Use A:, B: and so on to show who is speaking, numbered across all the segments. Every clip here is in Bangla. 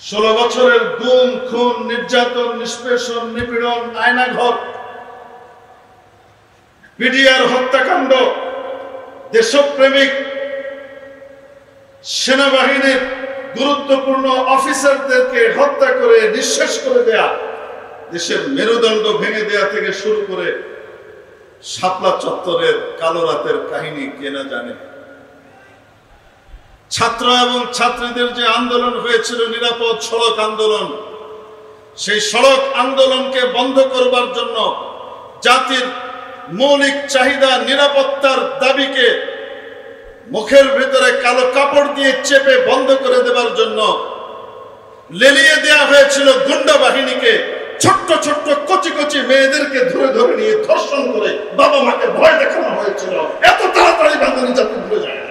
A: 16 বছরের গুম খুন নির্যাতন নিষ্পেষণ নিপীড়ন আয়নাঘর বিডিআর হত্যাকাণ্ড দেশপ্রেমিক সেনাবাহিনীর গুরুত্বপূর্ণ অফিসারদেরকে হত্যা করে নিঃশেষ করে দেয়া, দেশের মেরুদণ্ড ভেঙে দেয়া থেকে শুরু করে শাপলা চত্বরের কালো রাতের কাহিনী কে না জানে। ছাত্র এবং ছাত্রীদের যে আন্দোলন হয়েছিল নিরাপদ সড়ক আন্দোলন, সেই সড়ক আন্দোলনকে বন্ধ করবার জন্য জাতির মৌলিক চাহিদা নিরাপত্তার দাবিকে মুখের ভিতরে কালো কাপড় দিয়ে চেপে বন্ধ করে দেবার জন্য লেলিয়ে দেয়া হয়েছিল গুন্ডা বাহিনীকে। ছোট্ট ছোট্ট কচি কচি মেয়েদেরকে ধরে ধরে নিয়ে ধর্ষণ করে বাবা মাকে ভয় দেখানো হয়েছিল। এত তাড়াতাড়ি বাঙালি জাতি ভুলে যায় না।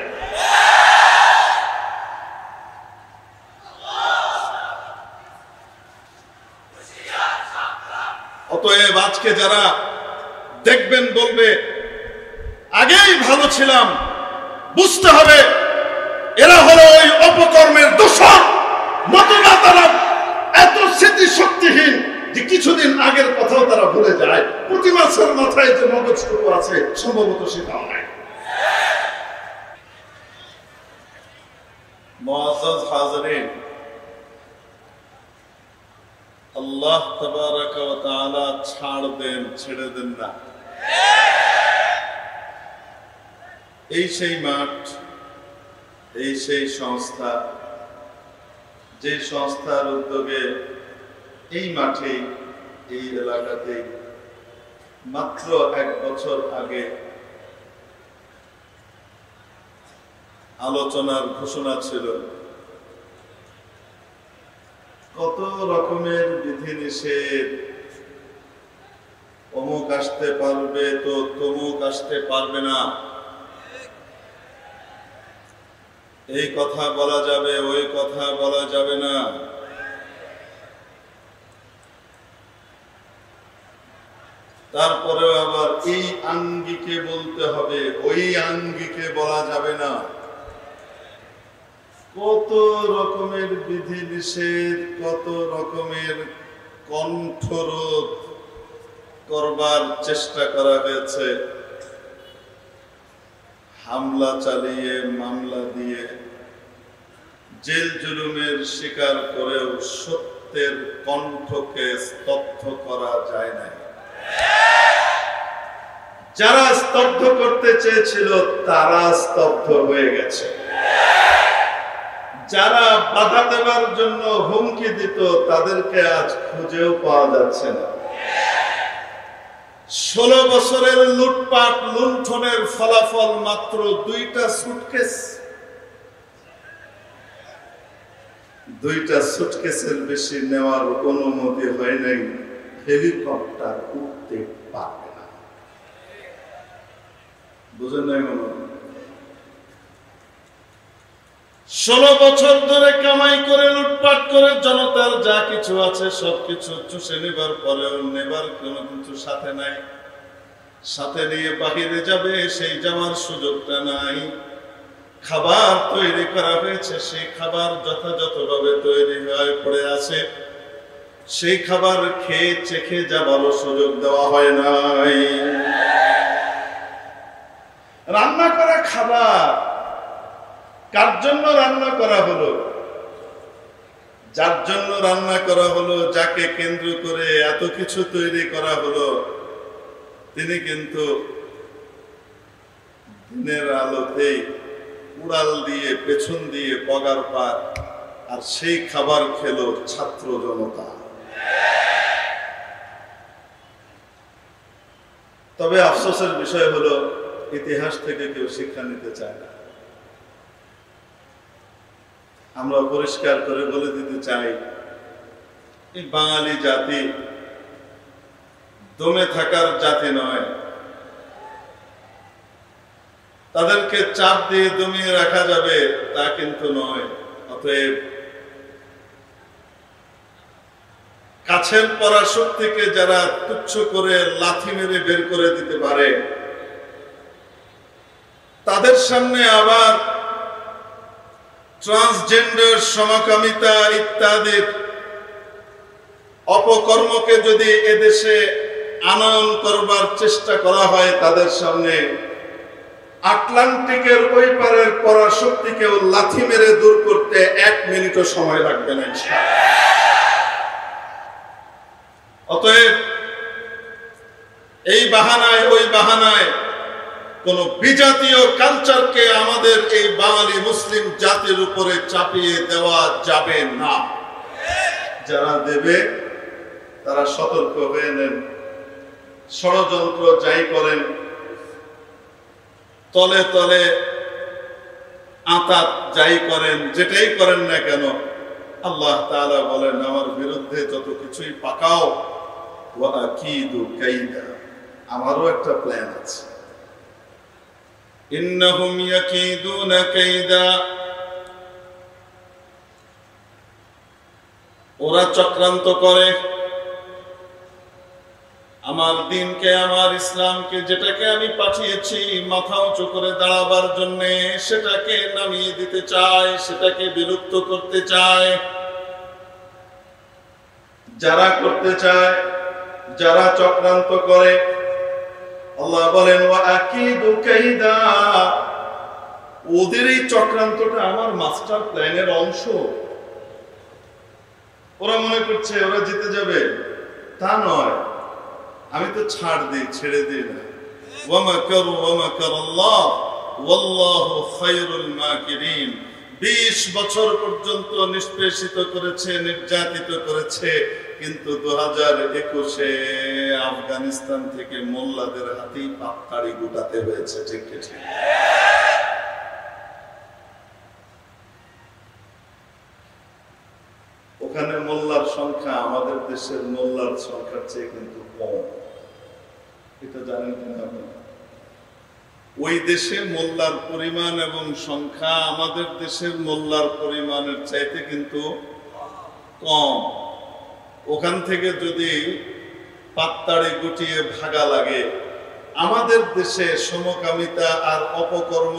A: অতএব আজকে যারা দেখবেন বলবে আগেই ভালো ছিলাম, বুঝতে হবে এরা হলো ওই অপকর্মের দোষর। নতুবা তারা এত স্মৃতিশক্তিহীন যে কিছুদিন আগের কথাও তারা ভুলে যায়। প্রতি মাসের মাথায় যে মগজটুকু আছে সম্ভবত সেটাও নাই। মুআজ্জাজ হাজিরিন, আল্লাহ তাবারাক ওয়া তাআলা ছাড় দেন, ছেড়ে দেন না। এই সেই মাঠ, এই সেই সংস্থা, যে সংস্থার উদ্যোগে এই মাঠে এই এলাকাতে মাত্র 1 বছর আগে আলোচনার ঘোষণা ছিল। কত রকমের বিধিনিষেধ, অমুক আসতে পারবে তো তমুক আসতে পারবে না, এই কথা বলা যাবে, ওই কথা বলা যাবে না। তারপরেও আবার এই আঙ্গিকে বলতে হবে, ওই আঙ্গিকে বলা যাবে না। কত রকমের বিধিনিষেধ, কত রকমের কণ্ঠরোধ করবার চেষ্টা করা হয়েছে। হামলা চালিয়ে, মামলা দিয়ে, জেল জুলুমের শিকার করেও সত্যের কণ্ঠকে স্তব্ধ করা যায় না। যারা স্তব্ধ করতে চেয়েছিল তারা স্তব্ধ হয়ে গেছে। যারা বাধা দেওয়ার জন্য হুমকি দিত তাদেরকে আজ খুঁজেও পাওয়া যাচ্ছে না। 16 বছরের লুটপাট লুণ্ঠনের ফলাফল মাত্র 2টা সুটকেস। 2টা সুটকেসের বেশি নেওয়ার অনুমতি হয় নাই। হেলিকপ্টার উঠতে পারবে না। বুঝেন নাই মনে? 16 বছর ধরে কামাই করে লুটপাট করে জনতার যা কিছু আছে সবকিছু চুষে নেবার পরেও নেবার কোনো কিছু সাথে নাই। সাথে নিয়ে বাহিরে যাবে সেই যাওয়ার সুযোগটা নাই। খাবার তৈরি করা হয়েছে, সেই খাবার যথাযথভাবে তৈরি হয়ে পড়ে আছে। সেই খাবার খেয়ে চেখে যাবারও সুযোগ দেওয়া হয় নাই। রান্না করা খাবার কার জন্য রান্না করা হলো? যার জন্য রান্না করা হলো, যাকে কেন্দ্র করে এত কিছু তৈরি করা হলো, তিনি কিন্তু দিনের আলোতেই উড়াল দিয়ে পেছন দিয়ে পগার পার, আর সেই খাবার খেলো ছাত্র জনতা। তবে আফসোসের বিষয় হলো ইতিহাস থেকে কেউ শিক্ষা নিতে চায় না। আমরা পরিষ্কার করে বলে দিতে চাই, এই বাঙালি জাতি দমে থাকার জাতি নয়। তাদেরকে চাপ দিয়ে দমিয়ে রাখা যাবে তা কিন্তু নয়। অতএব কাছের পরাশক্তিকে যারা তুচ্ছ করে লাথি মেরে বের করে দিতে পারে, তাদের সামনে আবার ট্রান্সজেন্ডার, সমকামিতা ইত্যাদি অপকর্মকে যদি এদেশে আনয়ন করবার চেষ্টা করা হয়, তাদের সামনে আটলান্টিকের ওই পারের পরাশক্তিকেও লাথি মেরে দূর করতে 1 মিনিটও সময় লাগবে না ইনশাআল্লাহ। অতএব এই বাহানায় ওই বাহানায় কোন বিজাতীয় কালচারকে আমাদের এই বাঙালি মুসলিম জাতির উপরে চাপিয়ে দেওয়া যাবে না। যারা দেবে তারা সতর্ক হয়ে নেন। ষড়যন্ত্র যাই করেন, তলে তলে আঁতাত যাই করেন, যেটাই করেন না কেন, আল্লাহ তাআলা বলেন আমার বিরুদ্ধে যত কিছুই পাকাও, ওয়া আকিদু কাইদা, আমারও একটা প্ল্যান আছে। ইন্নাহুম ইয়াকিদুনা কাইদা, ওরা চক্রান্ত করে আমার দিনকে, আমার ইসলামকে, যেটাকে আমি পাঠিয়েছি মাথা উঁচু করে দাঁড়াবার জন্য, সেটাকে নামিয়ে দিতে চায়, সেটাকে বিলুপ্ত করতে চায়। যারা করতে চায়, যারা চক্রান্ত করে, আল্লাহ বলেন ওয়া আকিদু কাইদা, ওদের এই চক্রান্তটা আমার মাস্টার প্ল্যানের অংশ। ওরা মনে করছে ওরা জিতে যাবে, তা নয়, আমি তো ছাড় দিই, ছেড়ে দিই না। ওয়া মাকারু ওয়া মাকারাল্লাহ ওয়াল্লাহু খায়রুল মাকিরিন। 20 বছর পর্যন্ত নিষ্পেষিত করেছে, নির্যাতিত করেছে, কিন্তু 2021-এ আফগানিস্তান থেকে মোল্লাদের হাতেই পাপকারি গুটাতে হয়েছে। ঠিক ঠিক। ওখানে মোল্লার সংখ্যা আমাদের দেশের মোল্লার সংখ্যার চেয়ে কিন্তু কম, এটা জানেন কিনা আপনারা? ওই দেশে মোল্লার পরিমাণ এবং সংখ্যা আমাদের দেশের মোল্লার পরিমাণের চাইতে কিন্তু কম। ওখান থেকে যদি পাত্তাড়ি গুটিয়ে ভাগা লাগে, আমাদের দেশে সমকামিতা আর অপকর্ম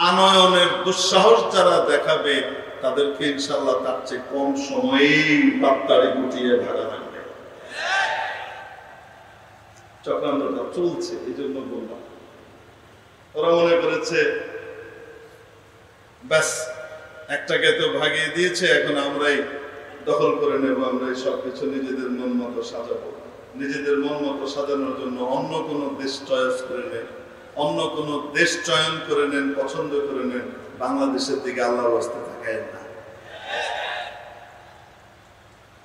A: আনয়নের দুঃসাহস যারা দেখাবে, তাদেরকে ইনশাআল্লাহ তার চেয়ে কম সময়েই পাত্তাড়ি গুটিয়ে ভাগা লাগবে। চক্রান্তটা চলছে, এই জন্য বললাম। ওরা মনে করেছে ব্যাস একটাকে তো ভাগিয়ে দিয়েছে, এখন আমরাই দখল করে নেব, আমরাই সবকিছু নিজেদের মন মতো সাজাবো। নিজেদের মন মতো সাজানোর জন্য অন্য কোনো দেশ চয়েস করে নেন, অন্য কোনো দেশ চয়ন করে নেন, পছন্দ করে নেন, বাংলাদেশের দিকে আল্লাহর রাস্তায় তাকায় না।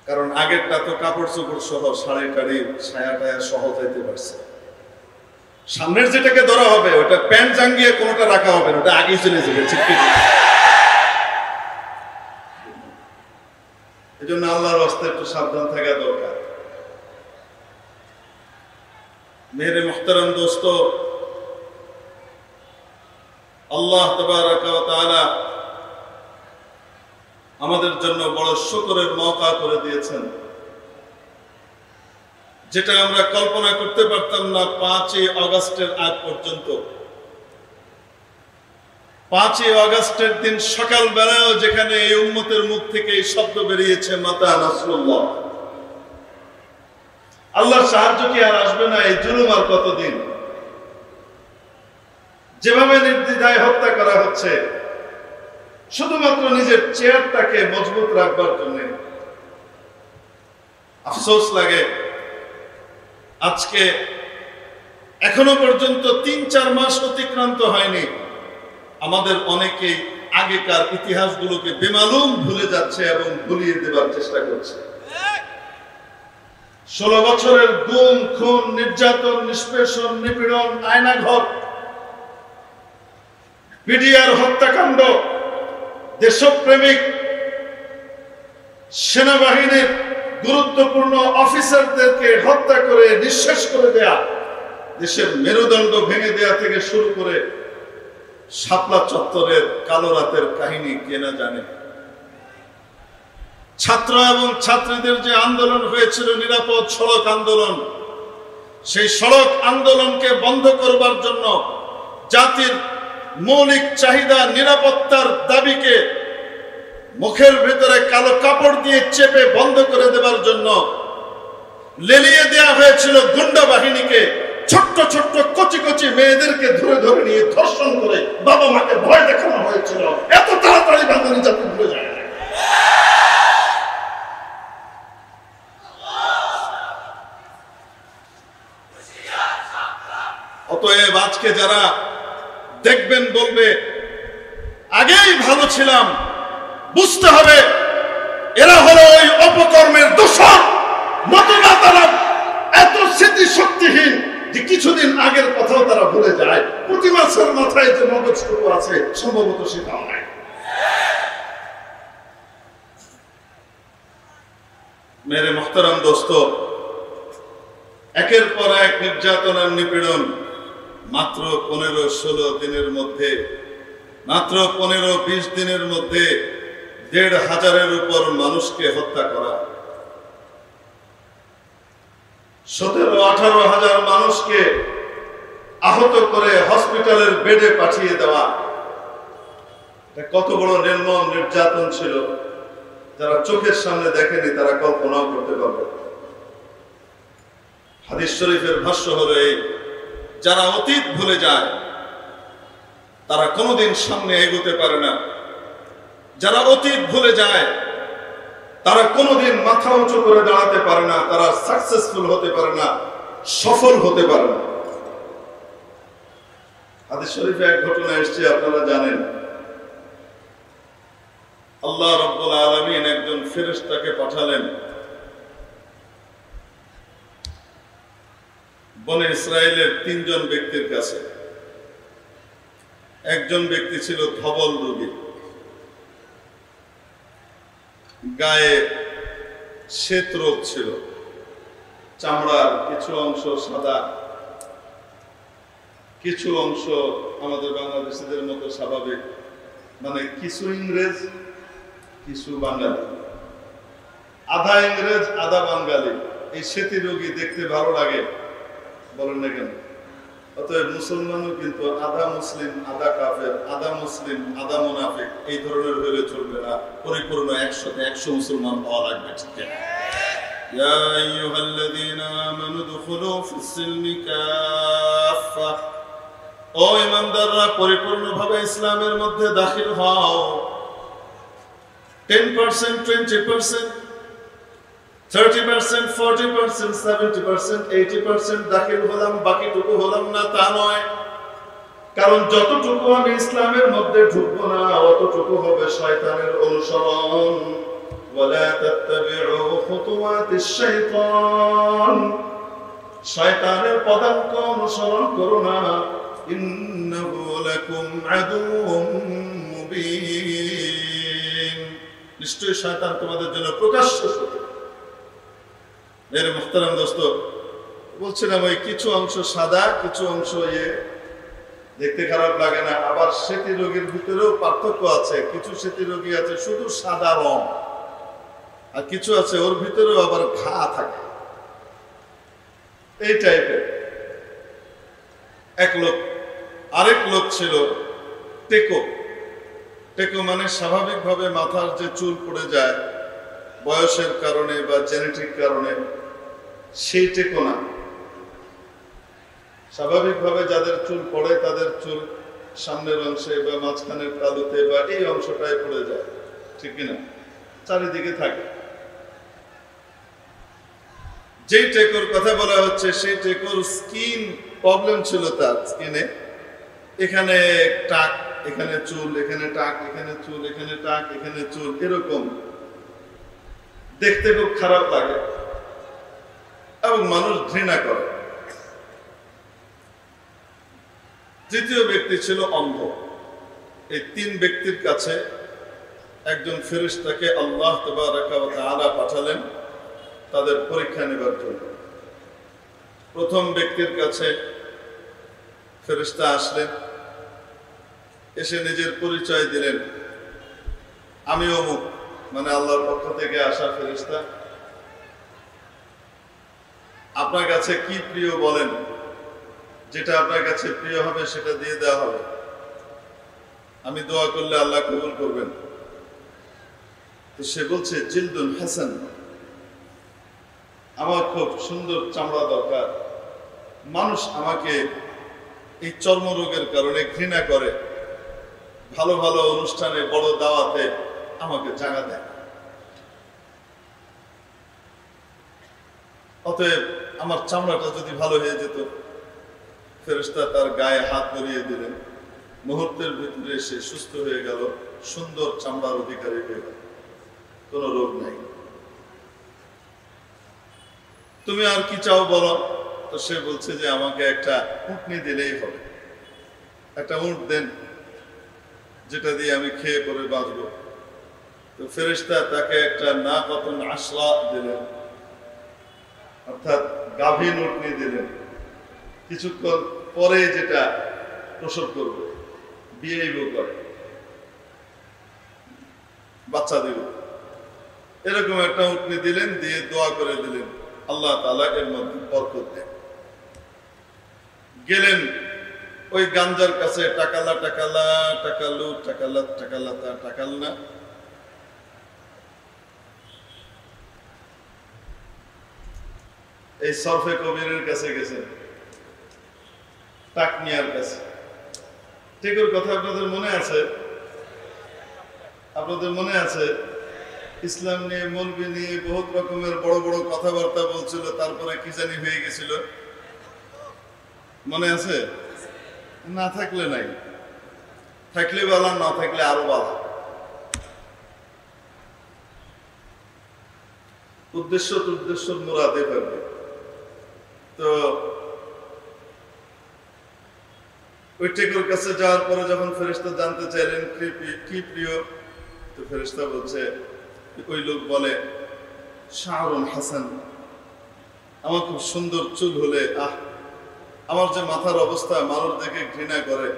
A: কারণ আগেরটা তো কাপড় চোপড় সহ, শাড়ি টাড়ি ছায়া টায়া সহ যাইতে পারছে। সামনের যেটাকে ধরা হবে ওটা প্যান্ট জাঙ্গিয়ে কোনোটা রাখা হবে না, ওটা আগেই চলে যাবে। ঠিক ঠিক। এই জন্য আল্লাহর রাস্তায় একটু সাবধান থাকা দরকার। মেরে মুহতারাম দোস্ত, আল্লাহ তাবারাকা ওয়া তাআলা আমাদের জন্য বড় শুকরের মওকা করে দিয়েছেন, যেটা আমরা কল্পনা করতে পারতাম না 5ই আগস্টের আগ পর্যন্ত। 5ই আগস্টের দিন সকাল বেলায়ও যেখানে এই উম্মতের মুখ থেকে এই শব্দ বেরিয়েছে মাতা নাসরুল্লাহ, আল্লাহর সাহায্য কি আর আসবে না? এই জুলুম আর কতদিন? যেভাবে নির্দ্বিধায় হত্যা করা হচ্ছে শুধুমাত্র নিজের চেয়ারটাকে মজবুত রাখবার জন্য। আফসোস লাগে আজকে এখনো পর্যন্ত 3-4 মাস অতিক্রান্ত হয়নি, আমাদের অনেকেই আগেকার ইতিহাসগুলোকে বেমালুম ভুলে যাচ্ছে এবং ভুলিয়ে দেবার চেষ্টা করছে। 16 বছরের গুম, খুন, নির্যাতন, নিষ্পেষণ, নিপীড়ন, আয়নাঘর, বিডিআর হত্যাকাণ্ড, দেশপ্রেমিক সেনাবাহিনীর গুরুত্বপূর্ণ অফিসারদেরকে হত্যা করে নিঃশেষ করে দেয়া, দেশের মেরুদণ্ড ভেঙে দেয়া থেকে শুরু করে শাপলা চত্বরের কালো রাতের কাহিনী কে না জানে। ছাত্র এবং ছাত্রীদের যে আন্দোলন হয়েছিল, নিরাপদ সড়ক আন্দোলন, সেই সড়ক আন্দোলনকে বন্ধ করবার জন্য জাতির মৌলিক চাহিদা নিরাপত্তার দাবিকে মুখের ভিতরে কালো কাপড় দিয়ে চেপে বন্ধ করে দেওয়ার জন্য লেলিয়ে দেওয়া হয়েছিল গুন্ডা বাহিনীকে। ছোট্ট ছোট্ট কচি কচি মেয়েদেরকে ধরে ধরে নিয়ে ধর্ষণ করে বাবা মাকে ভয় দেখানো হয়েছিল। এত তাড়াতাড়ি বাঙালি জাতি ভুলে যায় না। অতএব আজকে যারা দেখবেন বলবে আগেই ভালো ছিলাম, বুঝতে হবে এরা হলো ওই অপকর্মের দোষর। নতুবা তারা এত স্মৃতিশক্তিহীন যে কিছুদিন আগের কথাও তারা ভুলে যায়। প্রতি মাসের মাথায় যে মগজটুকু আছে সম্ভবত সেটাও নাই। মেরে মোহতারাম দোস্ত, একের পর এক নির্যাতন আর নিপীড়ন মাত্র 15-16 দিনের মধ্যে, মাত্র 15-20 দিনের মধ্যে 1,500-এর উপর মানুষকে হত্যা করা, 17-18 হাজার মানুষকে আহত করে হসপিটালের বেডে পাঠিয়ে দেওয়া, কত বড় নির্মম নির্যাতন ছিল যারা চোখের সামনে দেখেনি তারা কল্পনাও করতে পারবে। হাদিস শরীফের ভাষ্য হলো এই, যারা অতীত ভুলে যায় তারা কোনোদিন সামনে এগোতে পারে না। যারা অতীত ভুলে যায় তারা কোনোদিন মাথা উঁচু করে দাঁড়াতে পারে না, তারা সাকসেসফুল হতে পারে না, সফল হতে পারে না। হাদিস শরীফে এক ঘটনা এসেছে, আপনারা জানেন। আল্লাহ রাব্বুল আলামিন একজন ফেরেশতাকে পাঠালেন বনে ইসরায়েলের 3 জন ব্যক্তির কাছে। একজন ব্যক্তি ছিল ধবল রোগী, গায়ে শ্বেত রোগ ছিল, চামড়ার কিছু অংশ সাদা, কিছু অংশ আমাদের বাংলাদেশিদের মতো স্বাভাবিক, মানে কিছু ইংরেজ কিছু বাঙালি, আধা ইংরেজ আধা বাঙালি। এই শ্বেতি রোগী দেখতে ভালো লাগে, বলেন না কেন? অতএব মুসলমানও কিন্তু আধা মুসলিম আধা কাফের, আধা মুসলিম আধা মুনাফিক এই ধরনের হলে চলবে না। পরিপূর্ণ 100 মুসলমান হওয়া লাগবে। ঠিক আছে? ইয়া আইয়ুহাল্লাযীনা আমানু দুখুলু ফিস-সিলমি কাফা, ও ঈমানদাররা পরিপূর্ণভাবে ইসলামের মধ্যে দাখিল হও। 10%, 20%, 30%, 40%, 70%, 80% দাখিল হলাম, বাকিটুকু হলাম না তা নয়। কারণ যতটুকু আমি ইসলামের মধ্যে ঢুকবো না অতটুকু হবে শয়তানের অনুসরণ। ওয়ালা তাত্তাবিউ খুতুওয়াতিশ শাইতান, শয়তানের পদাঙ্ক অনুসরণ করো না। ইন্নাহু লাকুম আদুউম মুবিন, নিশ্চয়ই শয়তান তোমাদের জন্য প্রকাশ্য শত্রু। মেরে মুহতারাম দোস্ত, বলছিলাম ওই কিছু অংশ সাদা কিছু অংশ দেখতে খারাপ লাগে না। আবার শ্বেতি রোগীর ভিতরেও পার্থক্য আছে। কিছু শ্বেতি রোগী আছে শুধু সাদা রং, আর কিছু আছে ওর ভিতরেও আবার ঘা থাকে, এই টাইপের। এক লোক, আরেক লোক ছিল টেকো। টেকো মানে স্বাভাবিকভাবে মাথার যে চুল পড়ে যায় বয়সের কারণে বা জেনেটিক কারণে, সেই টেকো না। স্বাভাবিকভাবে যাদের চুল পড়ে তাদের চুল সামনের অংশে বা মাঝখানের তালুতে বা এই অংশটায় পড়ে যায়, ঠিক কিনা? চারিদিকে থাকে। যেই টেকোর কথা বলা হচ্ছে সেই টেকোর স্কিন প্রবলেম ছিল, তার স্কিনে এখানে টাক, এখানে চুল, এখানে টাক, এখানে চুল, এখানে টাক, এখানে চুল, এরকম দেখতে খুব খারাপ লাগে এবং মানুষ ঘৃণা করে। তৃতীয় ব্যক্তি ছিল অন্ধ। এই 3 ব্যক্তির কাছে একজন ফেরেশতাকে আল্লাহ তাবারাকা ওয়া তাআলা পাঠালেন তাদের পরীক্ষা নেবার জন্য। প্রথম ব্যক্তির কাছে ফেরেশতা আসলেন, এসে নিজের পরিচয় দিলেন, আমি অমুক, মানে আল্লাহর পক্ষ থেকে আসা ফেরেশতা। আপনার কাছে কি প্রিয় বলেন, যেটা আপনার কাছে প্রিয় হবে সেটা দিয়ে দেওয়া হবে। আমি দোয়া করলে আল্লাহ কবুল করবেন। তো সে বলছে জিলদুল হাসান, আমার খুব সুন্দর চামড়া দরকার। মানুষ আমাকে এই চর্মরোগের কারণে ঘৃণা করে, ভালো ভালো অনুষ্ঠানে বড় দাওয়াতে আমাকে জায়গা দেয়। অতএব আমার চামড়াটা যদি ভালো হয়ে যেত। ফেরেশতা তার গায়ে হাত ধরিয়ে দিলেন, মুহূর্তের ভিতরে সে সুস্থ হয়ে গেল, সুন্দর চামড়ার অধিকারী হয়ে গেল, কোনো রোগ নাই। তুমি আর কি চাও বলো? তো সে বলছে যে আমাকে একটা উটনি দিলেই হবে, একটা উট দেন যেটা দিয়ে আমি খেয়ে পরে বাঁচবো। তো ফেরেশতা তাকে একটা নাকাতুন আসলা দিলেন, অর্থাৎ গাভীন উটনি দিলেন, কিছুক্ষণ পরে যেটা প্রসব করবে, বিয়েইব করে, বাচ্চা দেব, এরকম একটা উটনি দিলেন, দিয়ে দোয়া করে দিলেন আল্লাহ তাআলা এর মধ্যে বরকত দেন। গেলেন ওই গাঞ্জার কাছে, টাকালা টাকালা টাকালু টাকালা টাকালাতা টাকালনা, এই সরফে কবিরের কাছে গেছেন, টাকনিয়ার কাছে। ঠিক ওর কথা আপনাদের মনে আছে? আপনাদের মনে আছে? ইসলাম নিয়ে, মৌলবি নিয়ে বহুত রকমের বড় বড় কথাবার্তা বলছিল, তারপরে কি জানি হয়ে গেছিল, মনে আছে? না থাকলে নাই, থাকলে বালা, না থাকলে আরো বালা। উদ্দেশ্য মুরাদে পারবে। তো ওই টেকর কাছে যাওয়ার পরে যখন ফেরেশতা জানতে চাইলেন কি প্রিয়, তো ফেরেশতা বলছে, ওই লোক বলে শাহরুন হাসান, আমার খুব সুন্দর চুল হলে, আমার যে মাথার অবস্থা, মানুষ দেখে ঘৃণা করে,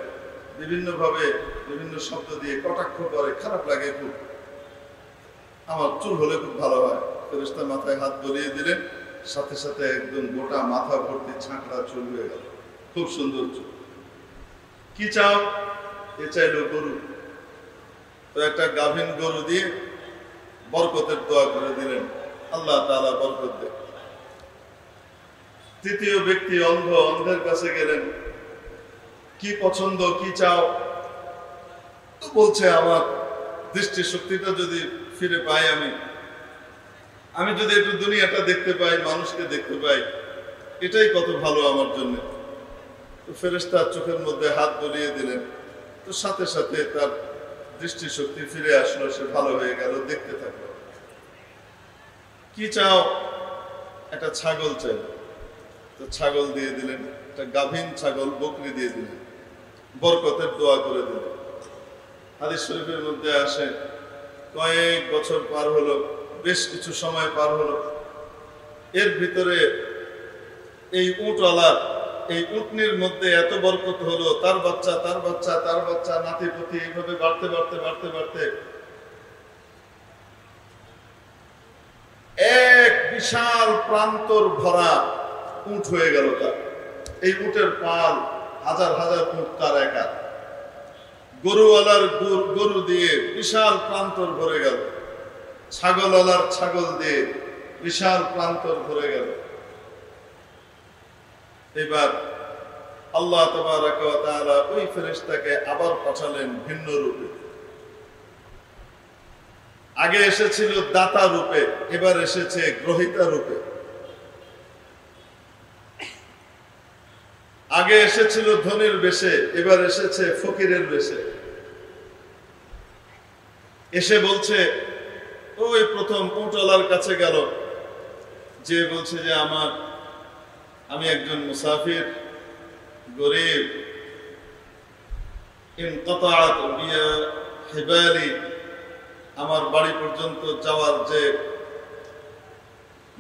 A: বিভিন্ন ভাবে বিভিন্ন শব্দ দিয়ে কটাক্ষ করে, খারাপ লাগে খুব, আমার চুল হলে খুব ভালো হয়। ফেরেশতা মাথায় হাত বলিয়ে দিলেন, সাথে সাথে একদম গোটা মাথা ভর্তি ঝাঁকড়া চুল হয়ে গেল, খুব সুন্দর চুল। কি চাও? এ চাইলো গরু। তো একটা গাভীন গরু দিয়ে বরকতের দোয়া করে দিলেন, আল্লাহ তাআলা বরকত দেন। তৃতীয় ব্যক্তি অন্ধের কাছে গেলেন, কি পছন্দ, কি চাও? তো বলছে আমার দৃষ্টি শক্তিটা যদি ফিরে পাই, আমি যদি একটু দুনিয়াটা দেখতে পাই, মানুষকে দেখতে পাই, এটাই কত ভালো আমার জন্য। তো ফেরেশতা চোখের মধ্যে হাত বুলিয়ে দিলেন, তো সাথে সাথে তার দৃষ্টি শক্তি ফিরে আসলো, সে ভালো হয়ে গেল, দেখতে থাকলো। কি চাও? একটা ছাগল চাই। তো ছাগল দিয়ে দিলেন, একটা গাভীন ছাগল, বকরি দিয়ে দিলেন, বরকতের দোয়া করে দিলেন। হাদিস শরীফের মধ্যে আসে, কয়েক বছর পার হলো, বেশ কিছু সময় পার হলো, এর ভিতরে এই উটওয়ালার, এই উটনির মধ্যে এত বরকত হলো, তার বাচ্চা, তার বাচ্চা, তার বাচ্চা, নাতিপুতি, এইভাবে বাড়তে বাড়তে বাড়তে বাড়তে এক বিশাল প্রান্তর ভরা উট হয়ে গেল তার। এই উটের পাল, হাজার হাজার উট তার একা। গরুওয়ালার গরু দিয়ে বিশাল প্রান্তর ভরে গেল, ছাগলওয়ালার ছাগল দিয়ে বিশাল প্রান্তর ভরে গেল। এবার আল্লাহ তাবারাক ওয়া তাআলা ওই ফেরেশতাকে আবার পাঠালেন ভিন্ন রূপে। আগে এসেছিল দাতা রূপে, এবার এসেছে গ্রহিতা রূপে। আগে এসেছিল ধনীর বেশে, এবার এসেছে ফকিরের বেশে। এসে বলছে, ওই প্রথম উটওয়ালার কাছে গেল, যে বলছে যে আমি একজন মুসাফির, গরিব, ইনকাতাআত বিয়া হিবালি, আমার বাড়ি পর্যন্ত যাওয়ার যে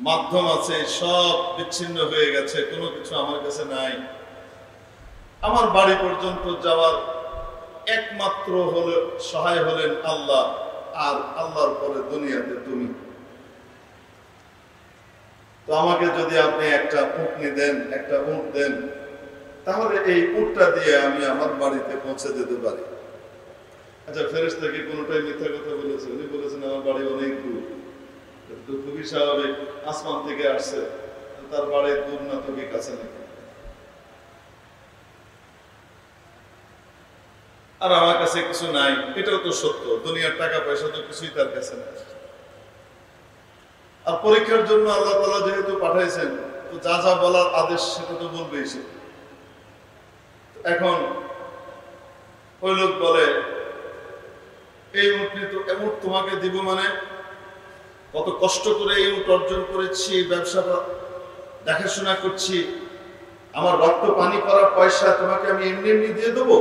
A: মাধ্যম আছে সব বিচ্ছিন্ন হয়ে গেছে, কোনো কিছু আমার কাছে নাই। আমার বাড়ি পর্যন্ত যাওয়ার একমাত্র সহায় হলেন আল্লাহ, আর আল্লাহর পরে দুনিয়াতে তুমি। তো আমাকে যদি আপনি একটা উটনি দেন, একটা উট দেন, তাহলে এই উটটা দিয়ে আমি আমার বাড়িতে পৌঁছে যেতে পারি। আচ্ছা, ফেরেশতা কি কোনোটাই মিথ্যা কথা বলেছে? উনি বলেছেন আমার বাড়ি অনেক দূর। তো খুবই স্বাভাবিক, আসমান থেকে আসছে, তার বাড়ি দূর না তো কি কাছে নাকি? আর আমার কাছে কিছু নাই, এটাও তো সত্য। দুনিয়ার টাকা পয়সা তো কিছুই তার কাছে নাই। আর পরীক্ষার জন্য আল্লাহ তাআলা যেহেতু পাঠাইছেন, তো যা যা বলার আদেশ সেটা তো বলবেই সে। এখন ওই লোক বলে, এই উটনি তো উট তোমাকে দিব মানে? কত কষ্ট করে এই উট অর্জন করেছি, ব্যবসা দেখাশোনা করছি, আমার রক্ত পানি করা পয়সা তোমাকে আমি এমনি এমনি দিয়ে দেবো?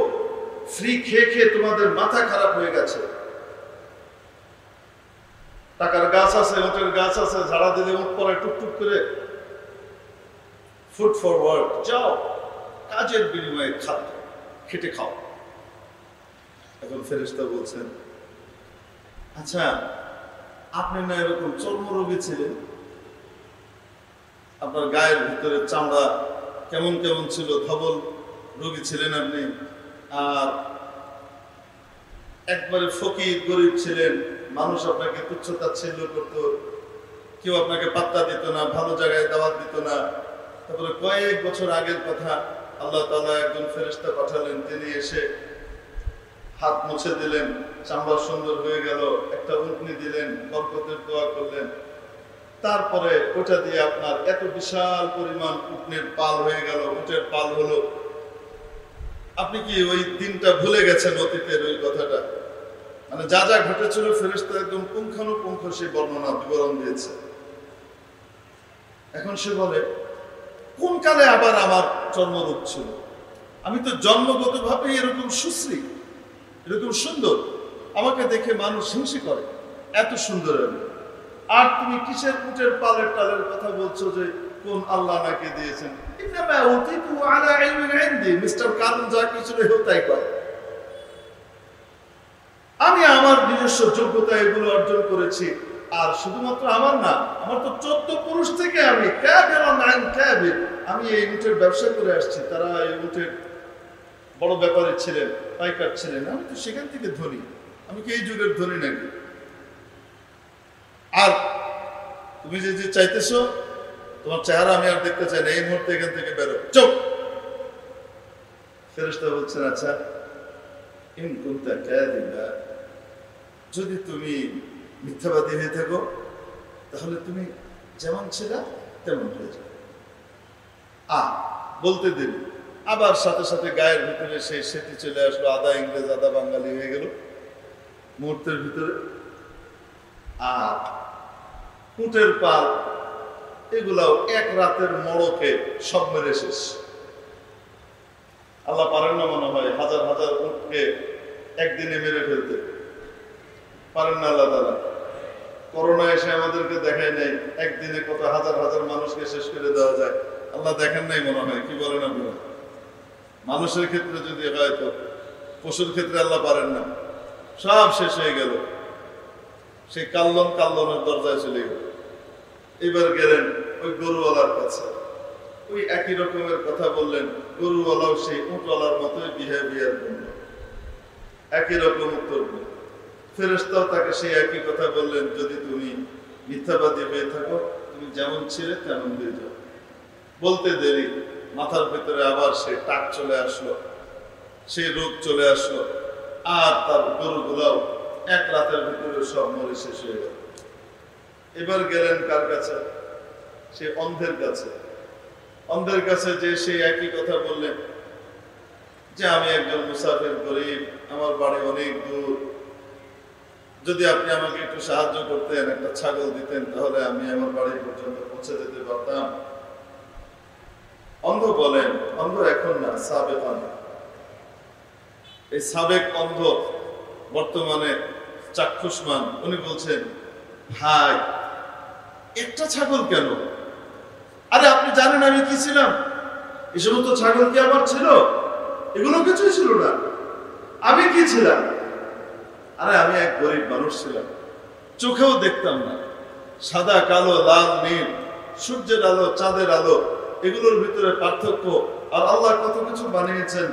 A: ফ্রি খেয়ে খেয়ে তোমাদের মাথা খারাপ হয়ে গেছে। টাকার গাছ আছে, উটের গাছ আছে, ঝাড়া দিলে উঠ পরে টুকটুক করে। ফুড ফর ওয়ার্ক, যাও কাজের বিনিময়ে খাদ্য খেটে খাও। এখন ফেরেশতা বলছেন, আচ্ছা আপনি না এরকম চর্মরোগী ছিলেন, আপনার গায়ের ভিতরে চামড়া কেমন কেমন ছিল, ধবল রোগী ছিলেন আপনি, আর একবারে ফকির গরিব ছিলেন, মানুষ আপনাকে তুচ্ছ-তাচ্ছিল্য করতো, কেউ আপনাকে পাত্তা দিত না, ভালো জায়গায় দাওয়াত দিত না। তারপরে কয়েক বছর আগের কথা, আল্লাহ তাআলা একজন ফেরেশতা পাঠালেন, তিনি এসে হাত মুছে দিলেন, চামড়া সুন্দর হয়ে গেল, একটা উটনি দিলেন, বরকতের দোয়া করলেন। তারপরে ওটা দিয়ে আপনার এত বিশাল পরিমাণ উটনির পাল হয়ে গেল, উটের পাল হলো। আপনি কি ওই দিনটা ভুলে গেছেন, অতীতের ওই কথাটা? মানে যা যা ঘটেছিল ফেরেশতা একদম পুঙ্খানুপুঙ্খ সেই বর্ণনা বিবরণ দিয়েছে। এখন সে বলে, কোন কালে আবার আমার চর্মরোগ ছিল? আমি তো জন্মগতভাবে এরকম সুশ্রী, এরকম সুন্দর, আমাকে দেখে মানুষ হিংসে করে, এত সুন্দর আমি। আর তুমি কিসের উটের পালের টালের কথা বলছো যে কোন আল্লাহ নাকি দিয়েছেন? মিস্টার কারণ যা কিছু তাই করে। আমি আমার নিজস্ব যোগ্যতা এগুলো অর্জন করেছি। আর শুধুমাত্র আমার না, আমার তো 14 পুরুষ থেকে আমি এই উটের ব্যবসা করে আসছি। তারা এই উটের বড় ব্যাপারে ছিলেন, পাইকার ছিলেন। আমি তো সেখান থেকে ধনী। আমি কি এই যুগের ধনী নাকি? আর তুমি যে যে চাইতেছো, তোমার চেহারা আমি আর দেখতে চাই না, এই মুহূর্তে এখান থেকে বেরো, চোখ। ফেরেশতা বলছেন, আচ্ছা ইন কুনতা কাযিবা, যদি তুমি মিথ্যাবাদী হয়ে থাকো তাহলে তুমি যেমন ছিলা তেমন হয়ে যাবে। বলতে দিন, আবার সাথে সাথে গায়ের ভিতরে সেই সেটি চলে আসলো, আধা ইংরেজ আধা বাঙালি হয়ে গেল মুহূর্তের ভিতরে। আর উটের পাল এগুলাও এক রাতের মোড়কে সব মেরে শেষ। আল্লাহ পারেন না মনে হয় হাজার হাজার উটকে একদিনে মেরে ফেলতে? পারেন না আল্লাহ তাআলা? করোনা এসে আমাদেরকে দেখায় নাই একদিনে কত হাজার হাজার মানুষকে শেষ করে দেওয়া যায়? আল্লাহ দেখেন নাই মনে হয়, কি বলেন আপনারা? মানুষের ক্ষেত্রে যদি হয় তো, পশুর ক্ষেত্রে আল্লাহ পারেন না? সব শেষ হয়ে গেল, সেই কাল্লনের দরজায় চলে গেল। এবার গেলেন ওই গরুওয়ালার কাছে, ওই একই রকমের কথা বললেন। গরুওয়ালাও সেই উটওয়ালার মতোই বিহেভিয়ার করল, একই রকম উত্তর দিল। ফেরেশতাও তাকে সেই একই কথা বললেন, যদি তুমি মিথ্যাবাদী হয়ে থাকো তুমি যেমন ছিলে তেমন হয়ে যাও। বলতে দেরি, মাথার ভিতরে আবার সেই টাক চলে আসলো, সেই রোগ চলে আসলো, আর তার গরুগুলাও এক রাতের ভিতরে সব মরে শেষ হয়ে গেল। এবার গেলেন কার কাছে? সে অন্ধের কাছে। অন্ধের কাছে যে সেই একই কথা বললেন যে আমি একজন মুসাফির গরিব, আমার বাড়ি অনেক দূর, যদি আপনি আমাকে একটু সাহায্য করতেন, একটা ছাগল দিতেন, তাহলে আমি আমার বাড়ি পর্যন্ত পৌঁছে যেতে পারতাম। অন্ধ বলেন, অন্ধ এখন না, সাবেক অন্ধ। এই সাবেক অন্ধ বর্তমানে চাক্ষুষ্মান। উনি বলছেন, ভাই একটা ছাগল কেন? আরে আপনি জানেন আমি কি ছিলাম? এই সমস্ত ছাগল কি আমার ছিল? এগুলো কিছুই ছিল না। আমি কি ছিলাম? আরে আমি এক গরিব মানুষ ছিলাম, চোখেও দেখতাম না। সাদা কালো লাল নীল, সূর্যের আলো চাঁদের আলো, এগুলোর ভিতরে পার্থক্য। আর আল্লাহ কত কিছু বানিয়েছেন,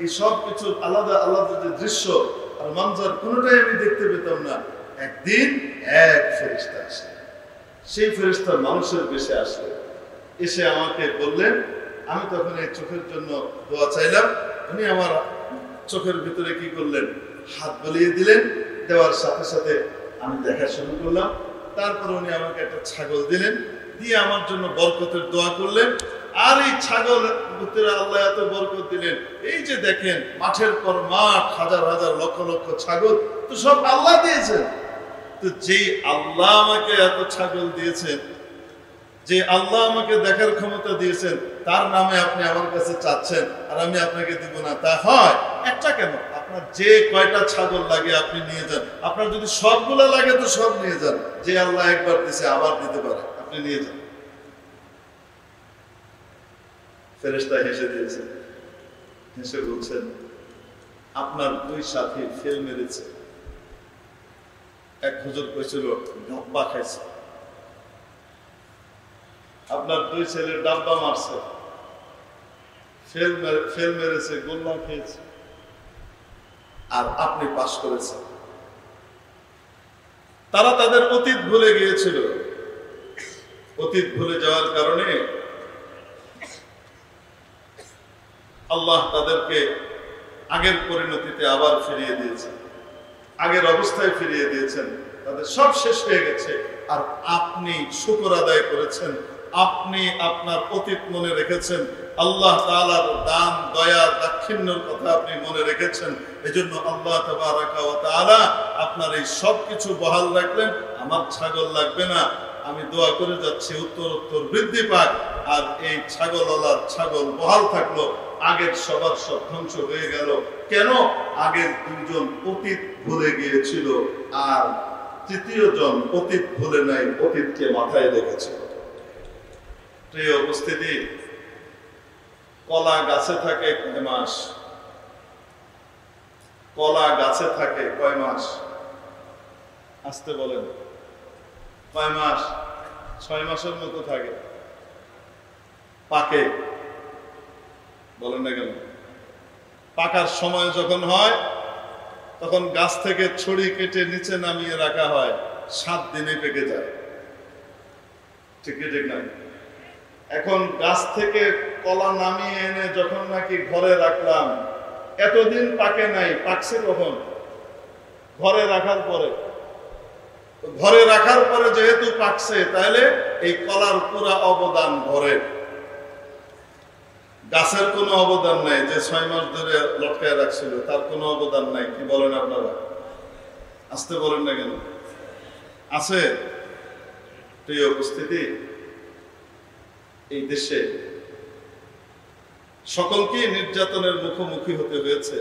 A: এই সব কিছুর আলাদা আলাদা যে দৃশ্য, আর মঞ্জর কোনোটাই আমি দেখতে পেতাম না। একদিন এক ফেরেশতা আসলেন, সেই ফেরেশতা মানুষের বেশে আসলেন, এসে আমাকে বললেন, আমি তখন এই চোখের জন্য দোয়া চাইলাম, উনি আমার চোখের ভিতরে কি করলেন, হাত বলিয়ে দিলেন, দেওয়ার সাথে সাথে আমি দেখা শুরু করলাম। তারপর উনি আমাকে একটা ছাগল দিলেন, দিয়ে আমার জন্য বরকতের দোয়া করলেন। আর এই ছাগল ভিতরে আল্লাহ এত বরকত দিলেন, এই যে দেখেন মাঠের পর মাঠ, হাজার হাজার লক্ষ লক্ষ ছাগল তো সব আল্লাহ দিয়েছেন। তো যেই আল্লাহ আমাকে এত ছাগল দিয়েছেন, যে আল্লাহ আমাকে দেখার ক্ষমতা দিয়েছেন, তার নামে আপনি আমার কাছে চাচ্ছেন আর আমি আপনাকে দিব না, তা হয়? একটা কেন, আপনার যে কয়টা ছাগল লাগে আপনি নিয়ে যান। আপনার যদি সবগুলো লাগে তো সব নিয়ে যান। যে আল্লাহ একবার দিয়েছে আবার দিতে পারে, আপনি নিয়ে যান। ফেরেশতা হেসে দিয়েছেন, হেসে বলছেন, আপনার দুই সাথী ফেল মেরেছে। এক হুজুর কইছিল ডাব্বা খাইছে, আপনার দুই ছেলে ডাব্বা মারছে, ফেল মেরেছে, গোল্লা খেয়েছে, আর আপনি পাস করেছেন। তারা তাদের অতীত ভুলে গিয়েছিল। অতীত ভুলে যাওয়ার কারণে আল্লাহ তাদেরকে আগের পরিণতিতে আবার ফিরিয়ে দিয়েছেন, আগের অবস্থায় ফিরিয়ে দিয়েছেন। তাদের সব শেষ হয়ে গেছে, আর আপনি শুকর আদায় করেছেন, আপনি আপনার অতীত মনে রেখেছেন, আল্লাহ তাআলার দান, দয়া, দাক্ষিণ্যের কথা আপনি মনে রেখেছেন। এজন্য আল্লাহ তাবারাকা ওয়া তাআলা আপনার এই সব কিছু বহাল রাখলেন। আমার ছাগল লাগবে না, আমি দোয়া করে যাচ্ছি উত্তর উত্তর বৃদ্ধি পাক। আর এই ছাগলওয়ালার ছাগল বহাল থাকলো, আগের সবার সব ধ্বংস হয়ে গেল। কেন? আগের দুইজন অতীত ভুলে গিয়েছিল, আর তৃতীয় জন অতীত ভুলে নাই, অতীতকে মাথায় রেখেছিল। প্রিয় উপস্থিতি, কলা গাছে থাকে কয় মাস? কলা গাছে থাকে কয় মাস? আসতে বলেন, কয় মাস? 6 মাসের মতো থাকে, পাকে। বলেন না কেন? পাকার সময় যখন হয় তখন গাছ থেকে ছড়ি কেটে নিচে নামিয়ে রাখা হয়, 7 দিনে পেকে যায়। ঠিক ঠিক না? এখন গাছ থেকে কলা নামিয়ে এনে যখন নাকি ঘরে রাখলাম, এতদিন পাকে নাই, পাকছে কখন? ঘরে রাখার পরে। ঘরে রাখার পরে যেহেতু পাকছে, তাহলে এই কলার পুরা অবদান ঘরে, গাছের কোনো অবদান নাই। যে 6 মাস ধরে লটকায় রাখছিল তার কোনো অবদান নাই। কি বলেন আপনারা? আসতে বলেন না কেন? আছে। প্রিয় উপস্থিতি, এই দেশে সকলকে নির্যাতনের মুখোমুখি হতে হয়েছে,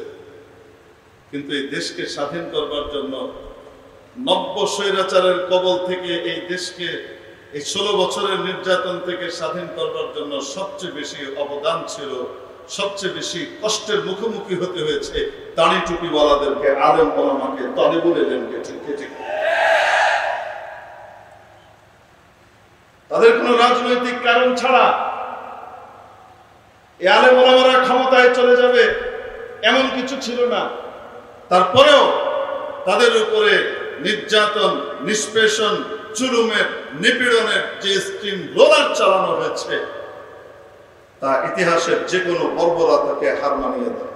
A: কিন্তু এই দেশকে স্বাধীন করবার জন্য, নব্য স্বৈরাচারের কবল থেকে এই দেশকে, এই 16 বছরের নির্যাতন থেকে স্বাধীন করবার জন্য সবচেয়ে বেশি অবদান ছিল, সবচেয়ে বেশি কষ্টের মুখোমুখি হতে হয়েছে দাড়ি টুপিওয়ালাদেরকে, আলেম ওলামাকে, তালেবুল ইলমকে। ঠিক ঠিক? তাদের কোনো রাজনৈতিক কারণ ছাড়া এই আলেম ওলামারা ক্ষমতায় চলে যাবে এমন কিছু ছিল না। তারপরেও তাদের উপরে নির্যাতন, নিষ্পেষণ, জুলুমের, নিপীড়নের যে স্টিম রোলার চালানো হয়েছে, তা ইতিহাসের যে কোনো বর্বরতাকে হার মানিয়ে দেয়।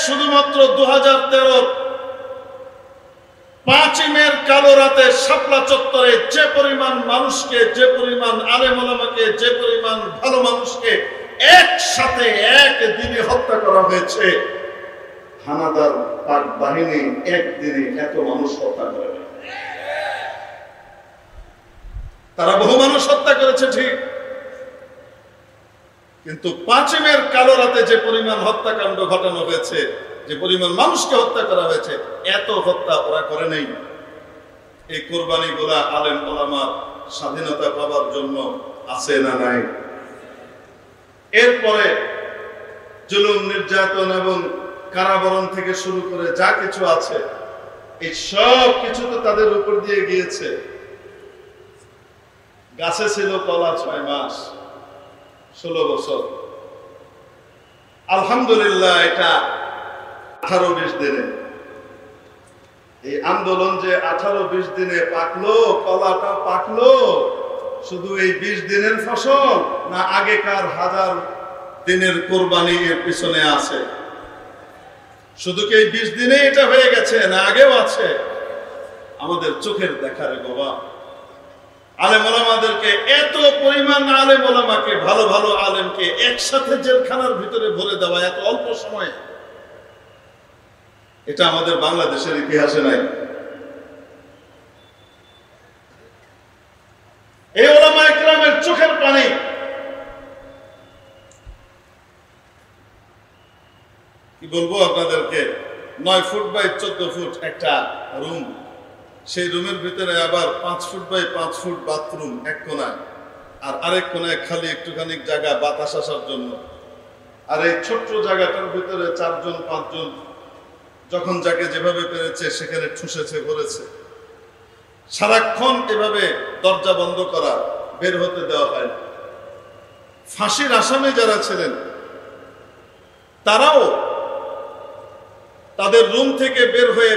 A: শুধুমাত্র 2013 5 মের কালো রাতে শাপলা চত্বরে যে পরিমাণ মানুষকে, যে পরিমাণ আলেম ওলামাকে, যে পরিমাণ ভালো মানুষকে একসাথে একদিনে হত্যা করা হয়েছে, হানাদার পাক বাহিনী একদিনে এত মানুষ হত্যা করে। তারা বহু মানুষ হত্যা করেছে ঠিক, কিন্তু 5 মের কালো রাতে যে পরিমাণ হত্যাকাণ্ড ঘটানো হয়েছে, যে পরিমাণ মানুষকে হত্যা করা হয়েছে, এত হত্যা ওরা করে নেই। এই কোরবানি গুলা আলেম ওলামার স্বাধীনতা পাবার জন্য আছে না নাই? এরপরে জুলুম, নির্যাতন এবং কারাবরণ থেকে শুরু করে যা কিছু আছে, এই সব কিছু তো তাদের উপর দিয়ে গিয়েছে। গাছে ছিল কলা 6 মাস, 16 বছর। আলহামদুলিল্লাহ, এটা 18-20 দিনে এই আন্দোলন যে 18-20 দিনে পাকলো, কলাটা পাকলো, শুধু এই 20 দিনের ফসল না আগেকার 1000 দিনের কোরবানি এর পিছনে আছে? শুধু কি এই 20 দিনে এটা হয়ে গেছে না আগেও আছে? আমাদের চোখের দেখা রে বাবা। আলেম ওলামাদেরকে, এত পরিমাণ আলেম ওলামাকে, ভালো ভালো আলেমকে একসাথে জেলখানার ভিতরে ভরে দেওয়া এত অল্প সময়ে, এটা আমাদের বাংলাদেশের ইতিহাসে নাই। এই ওলামা ইকরামের চোখের পানি, কি বলবো আপনাদেরকে, 9 ফুট বাই 14 ফুট একটা রুম, সেই রুমের ভিতরে আবার 5 ফুট বাই 5 ফুট বাথরুম এক কোনায়, আর আরেক কোনায় খালি একটুখানি জায়গা বাতাস আসার জন্য। আর এই ছোট্ট জায়গাটার ভিতরে 4জন 5জন যখন যাকে যেভাবে পেরেছে সেখানে ঠুসেছে, ভরেছে। সারাক্ষণ এভাবে দরজা বন্ধ করা, বের হতে দেওয়া হয় না। ফাঁসির আসামি যারা ছিলেন তারাও তাদের রুম থেকে বের হয়ে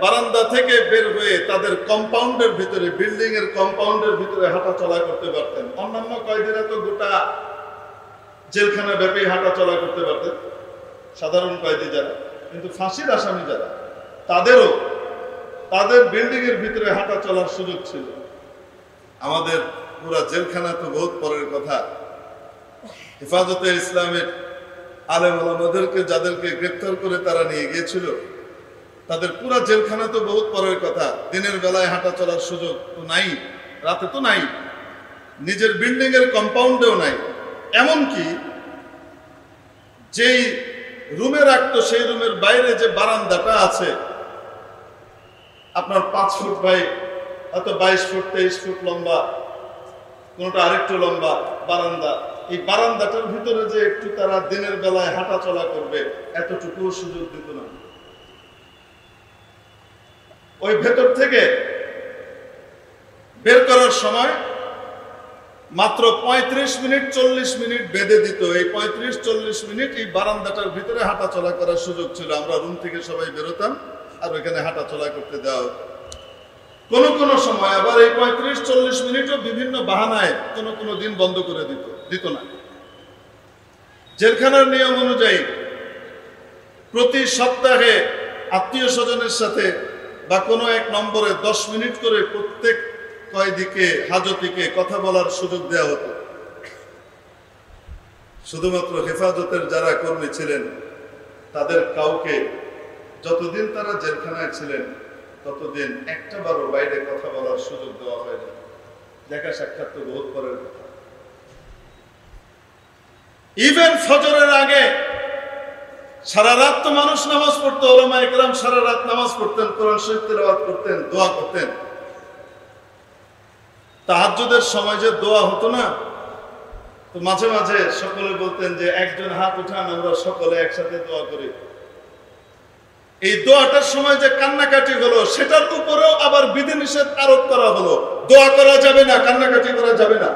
A: বারান্দা থেকে বের হয়ে তাদের কম্পাউন্ডের ভিতরে, বিল্ডিং এর কম্পাউন্ডের ভিতরে হাঁটা চলা করতে পারতেন। অন্যান্য কয়েদিরা তো গোটা জেলখানা ব্যাপী হাঁটা চলা করতে পারতেন, সাধারণ কয়েদি যারা। কিন্তু ফাঁসির আসামি যারা, তাদেরও তাদের বিল্ডিং এর ভিতরে হাঁটা চলার সুযোগ ছিল। আমাদের পুরা জেলখানা তো বহুত পরের কথা। হেফাজতে ইসলামের আলেম ওলামাদেরকে যাদেরকে গ্রেফতার করে তারা নিয়ে গিয়েছিল, তাদের পুরা জেলখানা তো বহুত পরের কথা। দিনের বেলায় হাঁটা চলার সুযোগ তো নাই, রাতে তো নাই, নিজের বিল্ডিং এর কম্পাউন্ডেও নাই। এমনকি যেই রুমে রাখতো সেই রুমের বাইরে যে বারান্দাটা আছে, আপনার 5 ফুট বাই হয়তো 22 ফুট 23 ফুট লম্বা, কোনটা আরেকটু লম্বা বারান্দা, এই বারান্দাটার ভিতরে যে একটু তারা দিনের বেলায় হাঁটা চলা করবে, এতটুকু সুযোগ দিত না। ওই ভেতর থেকে বের করার সময় মাত্র 35 মিনিট 40 মিনিট বেঁধে দিত। এই 35-40 মিনিট এই বারান্দাটার ভিতরে হাঁটা চলা করার সুযোগ ছিল। আমরা রুম থেকে সবাই বেরোতাম আর ওইখানে হাঁটা চলা করতে দেওয়া হতো। কোন সময় আবার এই 35-40 মিনিটও বিভিন্ন বাহানায় কোন দিন বন্ধ করে দিত না। জেলখানার নিয়ম অনুযায়ী প্রতি সপ্তাহে আত্মীয় স্বজনের সাথে বা কোনো এক নম্বরে 10 মিনিট করে প্রত্যেক কয়েদিকে, হাজতিকে কথা বলার সুযোগ দেওয়া হতো। শুধুমাত্র হেফাজতের যারা কর্মী ছিলেন তাদের কাউকে, যতদিন তারা জেলখানায় ছিলেন ততদিন একটাবারও বাইরে কথা বলার সুযোগ দেওয়া হয়নি। দেখা সাক্ষাৎ তো বহুত পরের কথা। ইভেন ফজরের আগে সারা রাত তো মানুষ নামাজ পড়তো, ওলামা ইকরাম সারা রাত নামাজ পড়তেন, কোরআন শরীফ তেলাওয়াত করতেন, দোয়া করতেন। তাহাজ্জুদের সময় যে দোয়া হতো না, তো মাঝে মাঝে সকলে বলতেন যে একজন হাত উঠান, আমরা সকলে একসাথে দোয়া করি। এই দোয়াটার সময় যে কান্নাকাটি হলো, সেটার উপরেও আবার বিধিনিষেধ আরোপ করা হলো। দোয়া করা যাবে না, কান্নাকাটি করা যাবে না।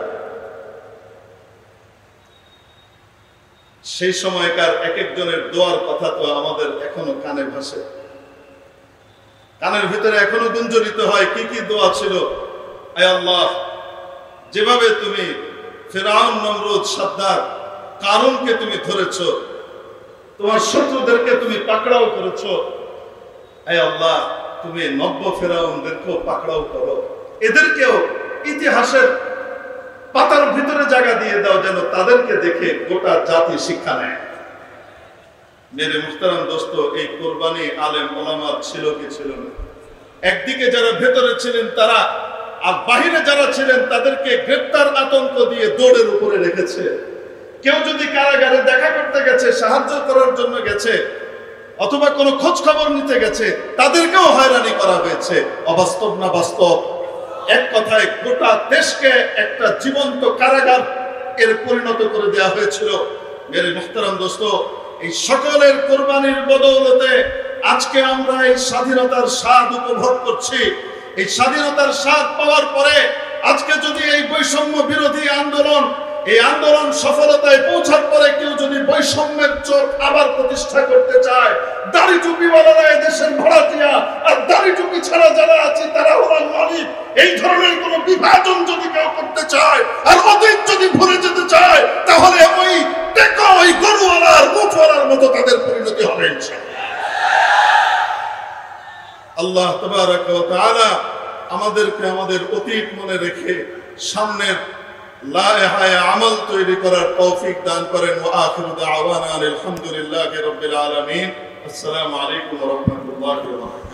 A: সেই সময়কার এক একজনের দোয়ার কথা তো আমাদের এখনো কানে ভাসে, কানের ভিতরে এখনো গুঞ্জরিত হয়। কি কি দোয়া ছিল! আয় আল্লাহ, যেভাবে তুমি ফিরআউন, নমরুদ, সাদ্দাত, কারুনকে তুমি ধরেছ, তোমার শত্রুদেরকে তুমি পাকড়াও করেছ, আয় আল্লাহ তুমি নব্য ফিরআউনদেরকেও পাকড়াও করো, এদেরকেও ইতিহাসের পাতার ভিতরে জায়গা দিয়ে দাও, যেন তাদেরকে দেখে গোটা জাতি শিক্ষা নেয়। মেরে মুহতারাম দোস্ত, এই কোরবানি আলেম ওলামার ছিল কি ছিল না? একদিকে যারা ভেতরে ছিলেন তারা, আর বাহিরে যারা ছিলেন তাদেরকে গ্রেপ্তার আতঙ্ক দিয়ে দৌড়ের উপরে রেখেছে। কেউ যদি কারাগারে দেখা করতে গেছে, সাহায্য করার জন্য গেছে, অথবা কোনো খোঁজ খবর নিতে গেছে, তাদেরকেও হয়রানি করা হয়েছে। অবাস্তব না বাস্তব? এক কথায় গোটা দেশকে একটা জীবন্ত কারাগার এর পরিণত করে দেওয়া হয়েছিল। মেরে মুহতারাম দোস্ত, এই সকলের কোরবানির বদৌলতে আজকে আমরা এই স্বাধীনতার স্বাদ উপভোগ করছি। এই স্বাধীনতার স্বাদ পাওয়ার পরে আজকে যদি এই বৈষম্য বিরোধী আন্দোলন, এই আন্দোলন সফলতায় পৌঁছার পরে কেউ যদি বৈষম্যের চোখ আবার প্রতিষ্ঠা করতে চায়, দাড়ি টুপিওয়ালারা এদেশের ভাড়াটিয়া আর দাড়ি টুপি ছাড়া যারা আছে তারা হলো মালিক, এই ধরনের কোন বিভাজন যদি কেউ করতে চায় আর অতীত যদি ভুলে যেতে চায়, তাহলে ওই টেকা ওই গরুওয়ালার মুঠওয়ালার মতো তাদের পরিণতি হবে ইনশাআল্লাহ। আল্লাহ তাবারাক ওয়া তাআলা আমাদেরকে আমাদের অতীত মনে রেখে সামনের লাইহায়ে আমল তৈরি করার তৌফিক দান করেন। ওয়া আখিরু দাওয়ানা আলহামদুলিল্লাহি রাব্বিল আলামিন। আসসালামু আলাইকুম ওয়া রাহমাতুল্লাহি ওয়া বারাকাতুহু।